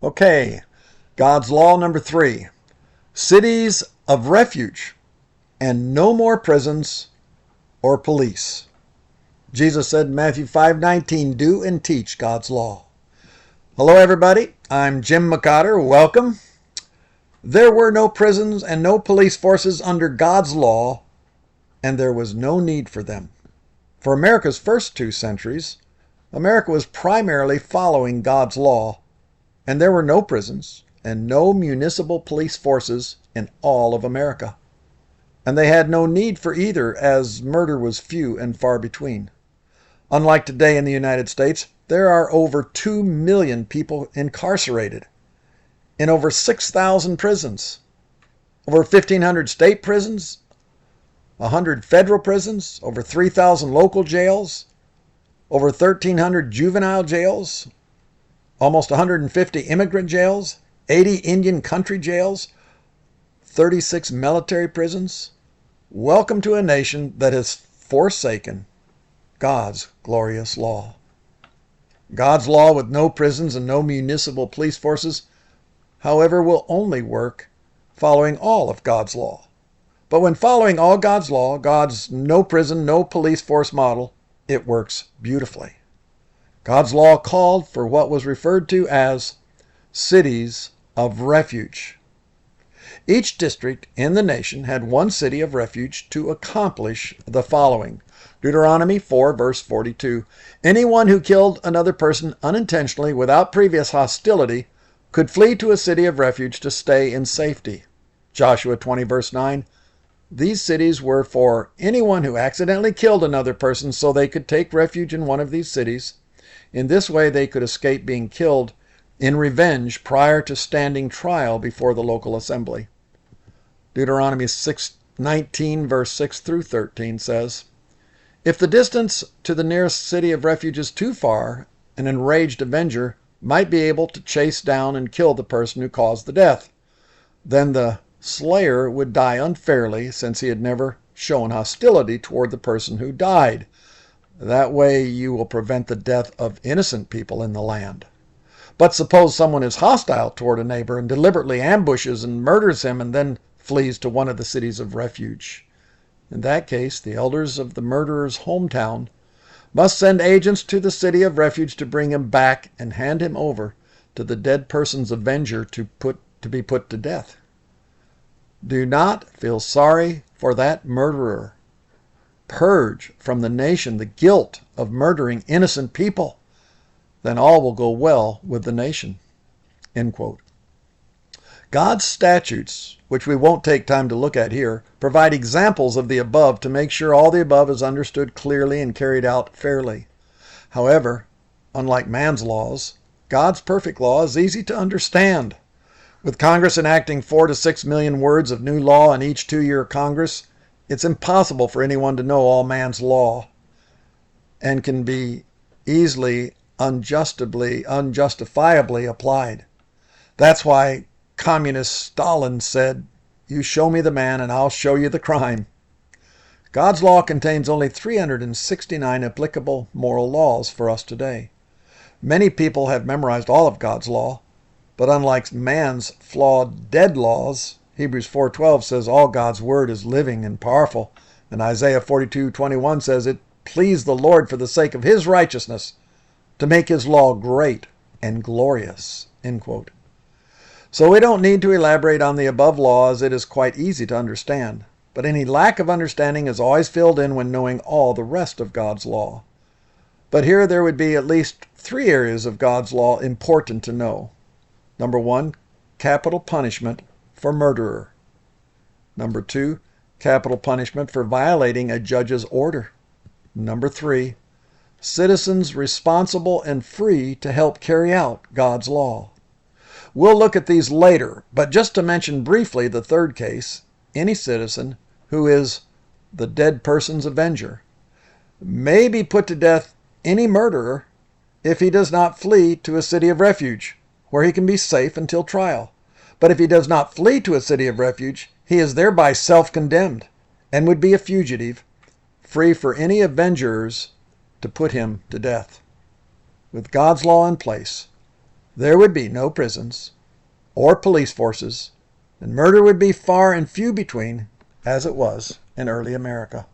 Okay, God's law number 3. Cities of refuge and no more prisons or police. Jesus said in Matthew 5:19, do and teach God's law. Hello everybody, I'm Jim McCotter. Welcome. There were no prisons and no police forces under God's law, and there was no need for them. For America's first 2 centuries, America was primarily following God's law, and there were no prisons and no municipal police forces in all of America. And they had no need for either, as murder was few and far between. Unlike today in the United States, there are over 2 million people incarcerated in over 6,000 prisons, over 1,500 state prisons, 100 federal prisons, over 3,000 local jails, over 1,300 juvenile jails, almost 150 immigrant jails, 80 Indian country jails, 36 military prisons. Welcome to a nation that has forsaken God's glorious law. God's law with no prisons and no municipal police forces, however, will only work following all of God's law. But when following all God's law, God's no prison, no police force model, it works beautifully. God's law called for what was referred to as cities of refuge. Each district in the nation had one city of refuge to accomplish the following. Deuteronomy 4, verse 42. Anyone who killed another person unintentionally without previous hostility could flee to a city of refuge to stay in safety. Joshua 20, verse 9. These cities were for anyone who accidentally killed another person, so they could take refuge in one of these cities. In this way, they could escape being killed in revenge prior to standing trial before the local assembly. Deuteronomy 6:19, verse 6 through 13 says, if the distance to the nearest city of refuge is too far, an enraged avenger might be able to chase down and kill the person who caused the death. Then the slayer would die unfairly, since he had never shown hostility toward the person who died. That way you will prevent the death of innocent people in the land. But suppose someone is hostile toward a neighbor and deliberately ambushes and murders him and then flees to one of the cities of refuge. In that case, the elders of the murderer's hometown must send agents to the city of refuge to bring him back and hand him over to the dead person's avenger to be put to death. Do not feel sorry for that murderer. Purge from the nation the guilt of murdering innocent people. Then all will go well with the nation. End quote. God's statutes, which we won't take time to look at here, provide examples of the above to make sure all the above is understood clearly and carried out fairly. However, unlike man's laws, God's perfect law is easy to understand. With Congress enacting 4 to 6 million words of new law in each 2-year Congress, it's impossible for anyone to know all man's law and can be easily unjustifiably applied. That's why Communist Stalin said, you show me the man and I'll show you the crime. God's law contains only 369 applicable moral laws for us today. Many people have memorized all of God's law, but unlike man's flawed dead laws, Hebrews 4:12 says all God's word is living and powerful, and Isaiah 42:21 says it pleased the Lord for the sake of his righteousness to make his law great and glorious. End quote. So we don't need to elaborate on the above laws. It is quite easy to understand. But any lack of understanding is always filled in when knowing all the rest of God's law. But here there would be at least 3 areas of God's law important to know. Number 1, capital punishment for murderer. Number 2, capital punishment for violating a judge's order. Number 3, citizens responsible and free to help carry out God's law. We'll look at these later, but just to mention briefly the third case, any citizen who is the dead person's avenger may be put to death any murderer if he does not flee to a city of refuge, where he can be safe until trial. But if he does not flee to a city of refuge, he is thereby self-condemned and would be a fugitive, free for any avengers to put him to death. with God's law in place, there would be no prisons or police forces, and murder would be far and few between, as it was in early America.